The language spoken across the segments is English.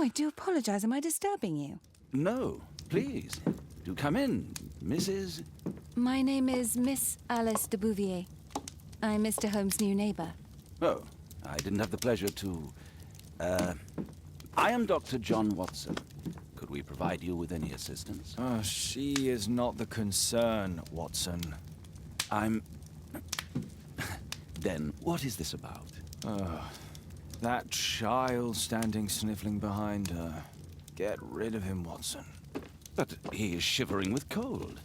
I do apologize. Am I disturbing you? No, please. Do come in, Mrs. My name is Miss Alice de Bouvier. I'm Mr. Holmes' new neighbor. Oh, I didn't have the pleasure to... I am Dr. John Watson. Could we provide you with any assistance? Oh, she is not the concern, Watson. I'm... Then, what is this about? That child standing sniffling behind her. Get rid of him, Watson. But he is shivering with cold.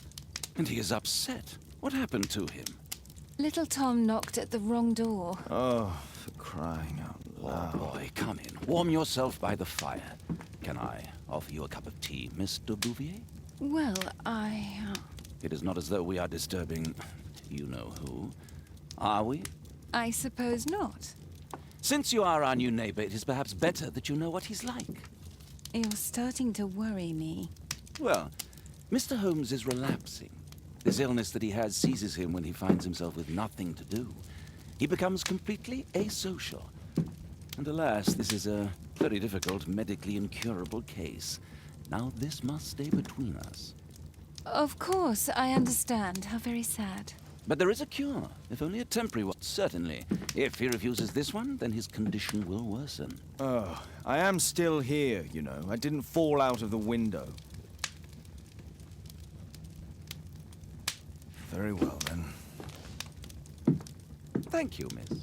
And he is upset. What happened to him? Little Tom knocked at the wrong door. Oh, for crying out loud. Oh, boy, come in. Warm yourself by the fire. Can I offer you a cup of tea, Miss de Bouvier? Well, It is not as though we are disturbing you-know-who. Are we? I suppose not. Since you are our new neighbor, it is perhaps better that you know what he's like. You're starting to worry me. Well, Mr. Holmes is relapsing. This illness that he has seizes him when he finds himself with nothing to do. He becomes completely asocial. And alas, this is a very difficult, medically incurable case. Now this must stay between us. Of course, I understand. How very sad. But there is a cure, if only a temporary one, certainly. If he refuses this one, then his condition will worsen. Oh, I am still here, you know. I didn't fall out of the window. Very well, then. Thank you, miss.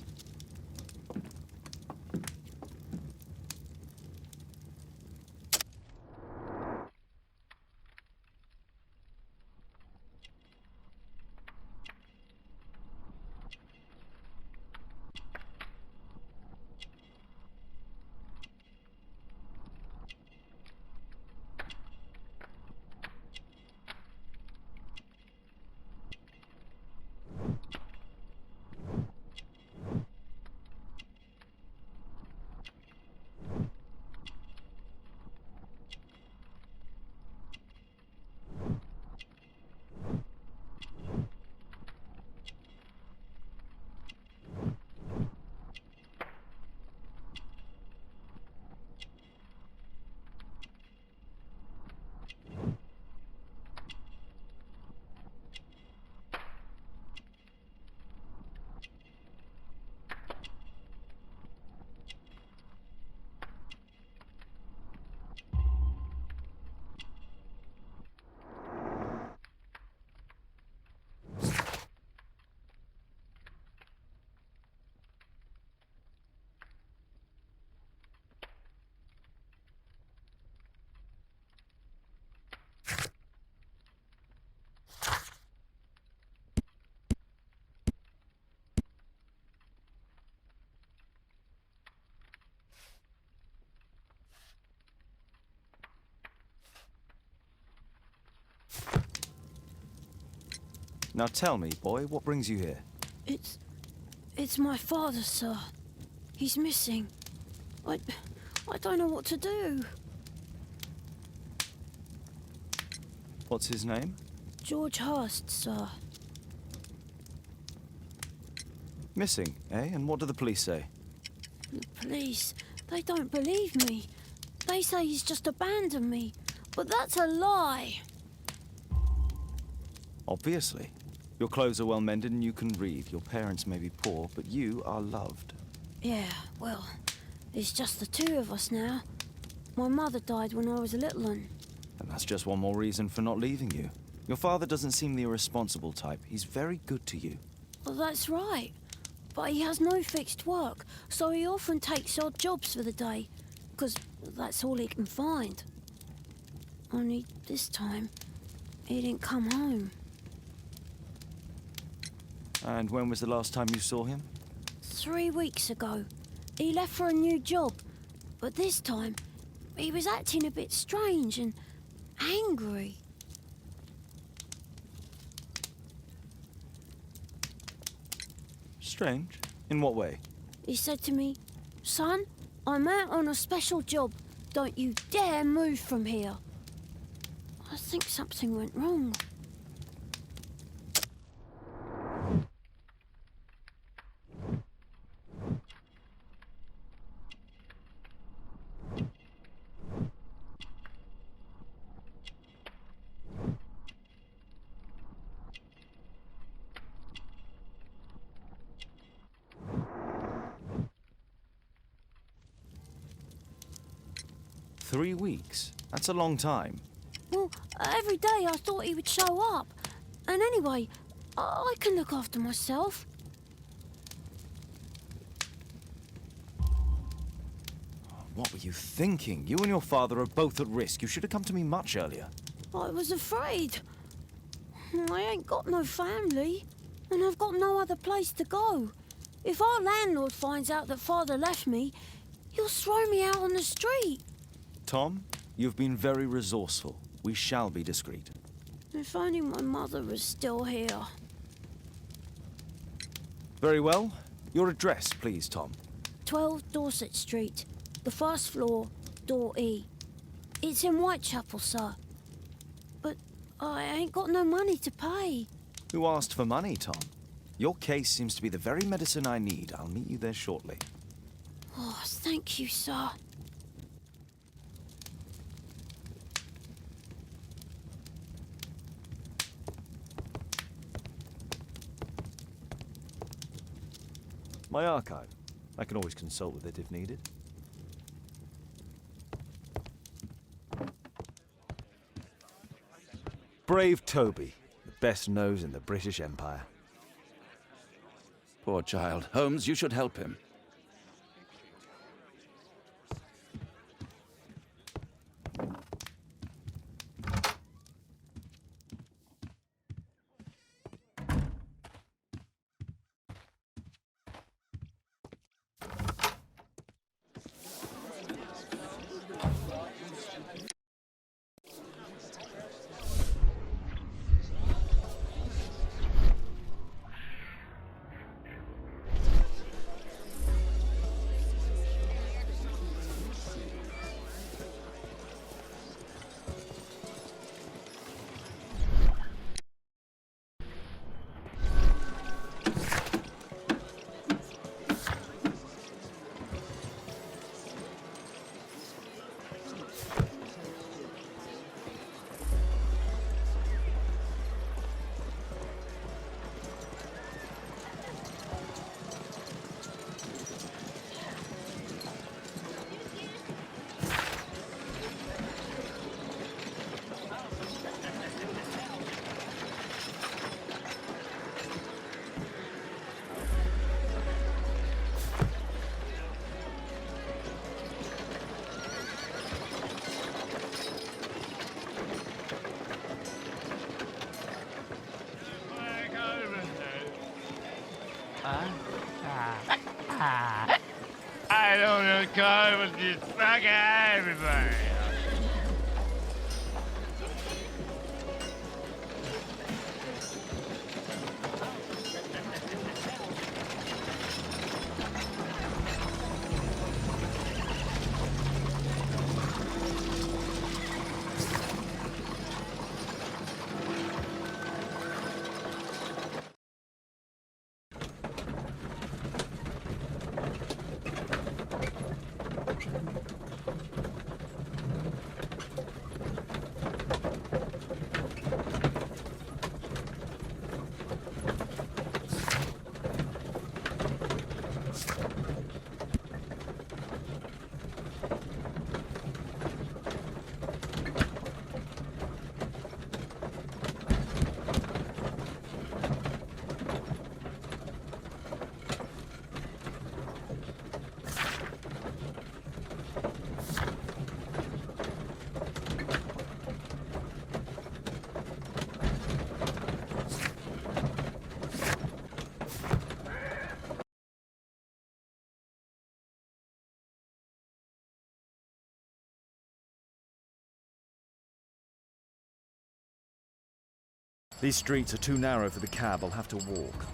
Now tell me, boy, what brings you here? It's my father, sir. He's missing. I don't know what to do. What's his name? George Hurst, sir. Missing, eh? And what do the police say? The police, they don't believe me. They say he's just abandoned me. But that's a lie. Obviously. Your clothes are well mended and you can read. Your parents may be poor, but you are loved. Yeah, well, it's just the two of us now. My mother died when I was a little one. And that's just one more reason for not leaving you. Your father doesn't seem the irresponsible type. He's very good to you. Well, that's right. But he has no fixed work, so he often takes odd jobs for the day, because that's all he can find. Only this time, he didn't come home. And when was the last time you saw him? 3 weeks ago. He left for a new job, but this time, he was acting a bit strange and angry. Strange? In what way? He said to me, "Son, I'm out on a special job. Don't you dare move from here." I think something went wrong. 3 weeks? That's a long time. Well, every day I thought he would show up. And anyway, I can look after myself. What were you thinking? You and your father are both at risk. You should have come to me much earlier. I was afraid. I ain't got no family, and I've got no other place to go. If our landlord finds out that Father left me, he'll throw me out on the street. Tom, you've been very resourceful. We shall be discreet. If only my mother was still here. Very well. Your address, please, Tom. 12 Dorset Street, the first floor, door E. It's in Whitechapel, sir. But I ain't got no money to pay. Who asked for money, Tom? Your case seems to be the very medicine I need. I'll meet you there shortly. Oh, thank you, sir. My archive. I can always consult with it if needed. Brave Toby, the best nose in the British Empire. Poor child. Holmes, you should help him. I don't know, car with this fuck everybody. These streets are too narrow for the cab. I'll have to walk.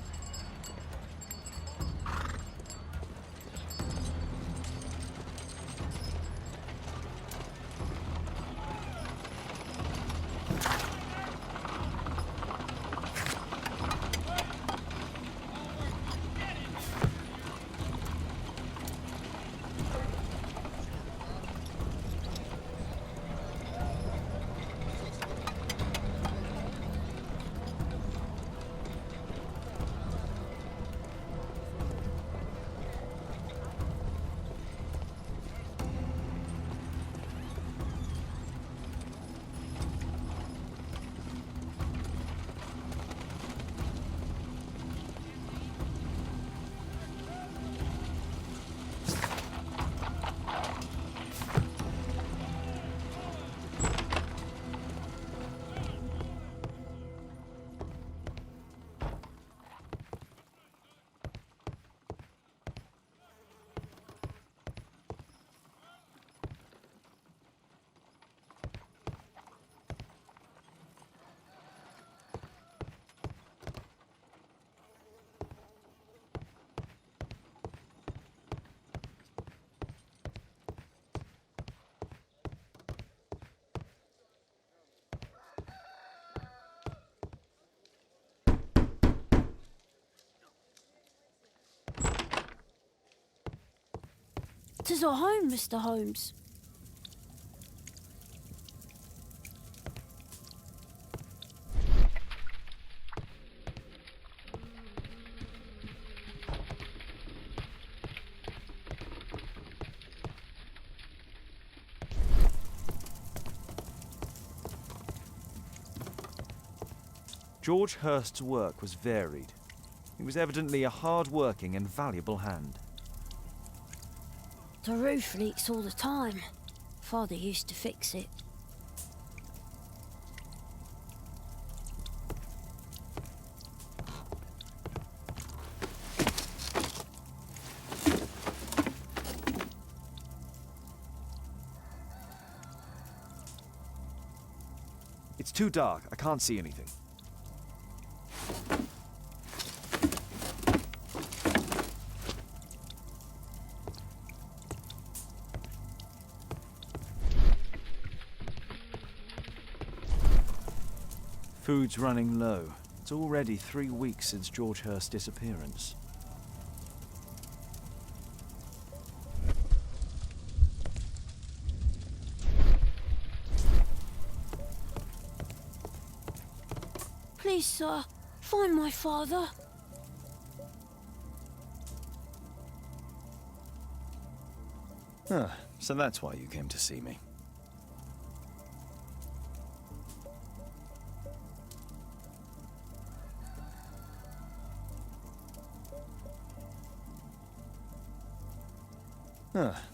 doctors are home, Mr. Holmes. George Hurst's work was varied. He was evidently a hard-working and valuable hand. The roof leaks all the time. Father used to fix it. It's too dark. I can't see anything. Food's running low. It's already 3 weeks since George Hurst's disappearance. Please, sir, find my father. So that's why you came to see me.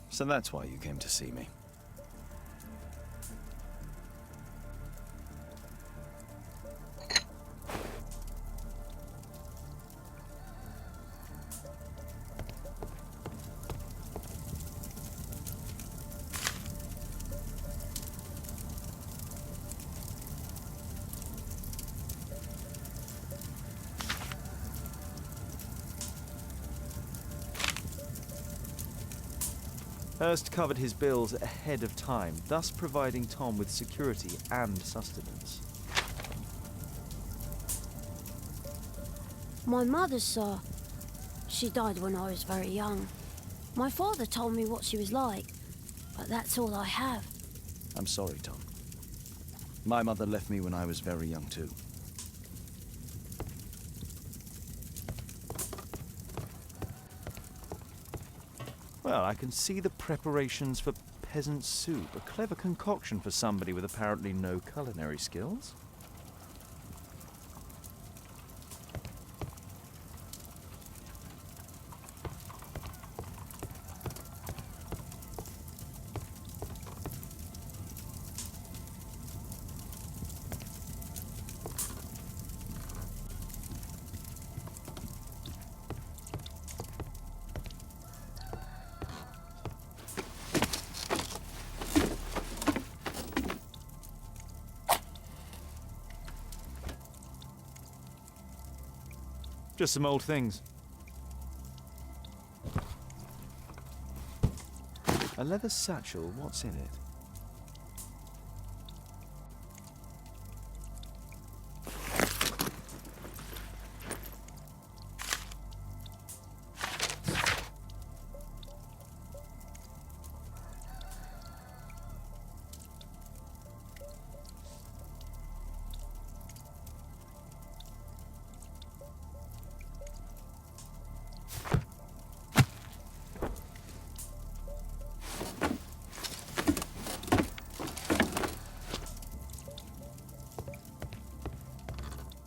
So that's why you came to see me. Hurst covered his bills ahead of time, thus providing Tom with security and sustenance. My mother, sir. She died when I was very young. My father told me what she was like, but that's all I have. I'm sorry, Tom. My mother left me when I was very young, too. Well, I can see the preparations for peasant soup, a clever concoction for somebody with apparently no culinary skills. Just some old things. A leather satchel, what's in it?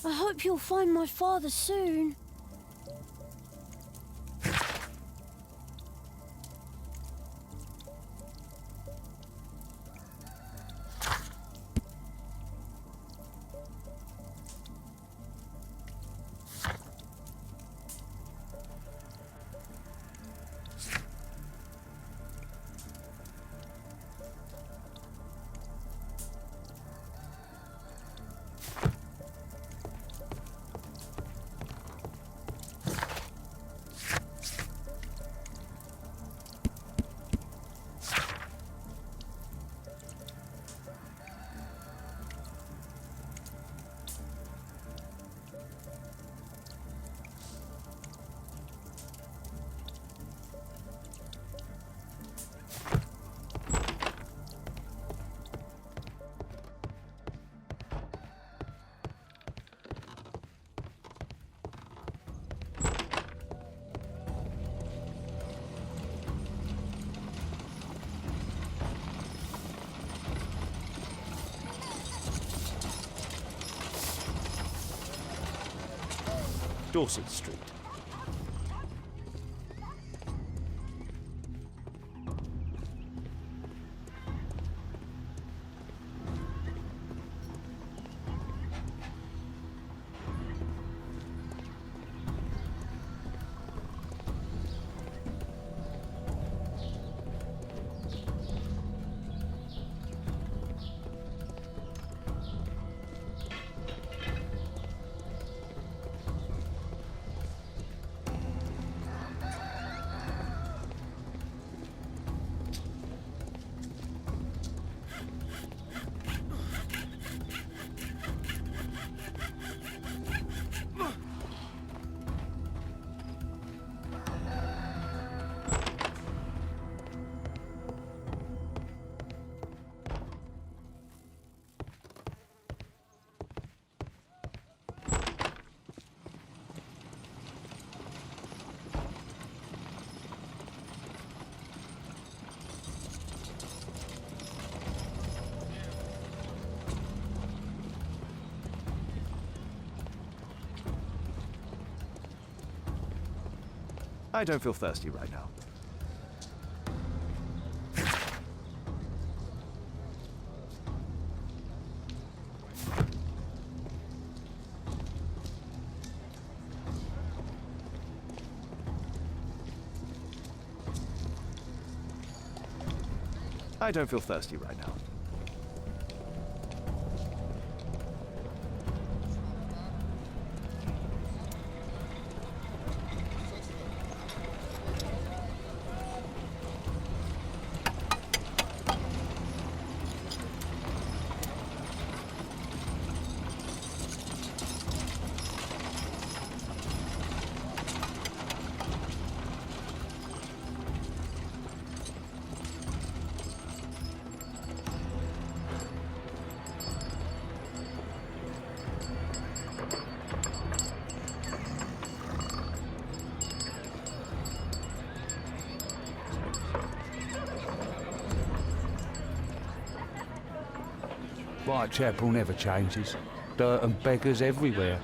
I hope you'll find my father soon. Dorset Street. I don't feel thirsty right now. I don't feel thirsty right now. Whitechapel never changes. Dirt and beggars everywhere.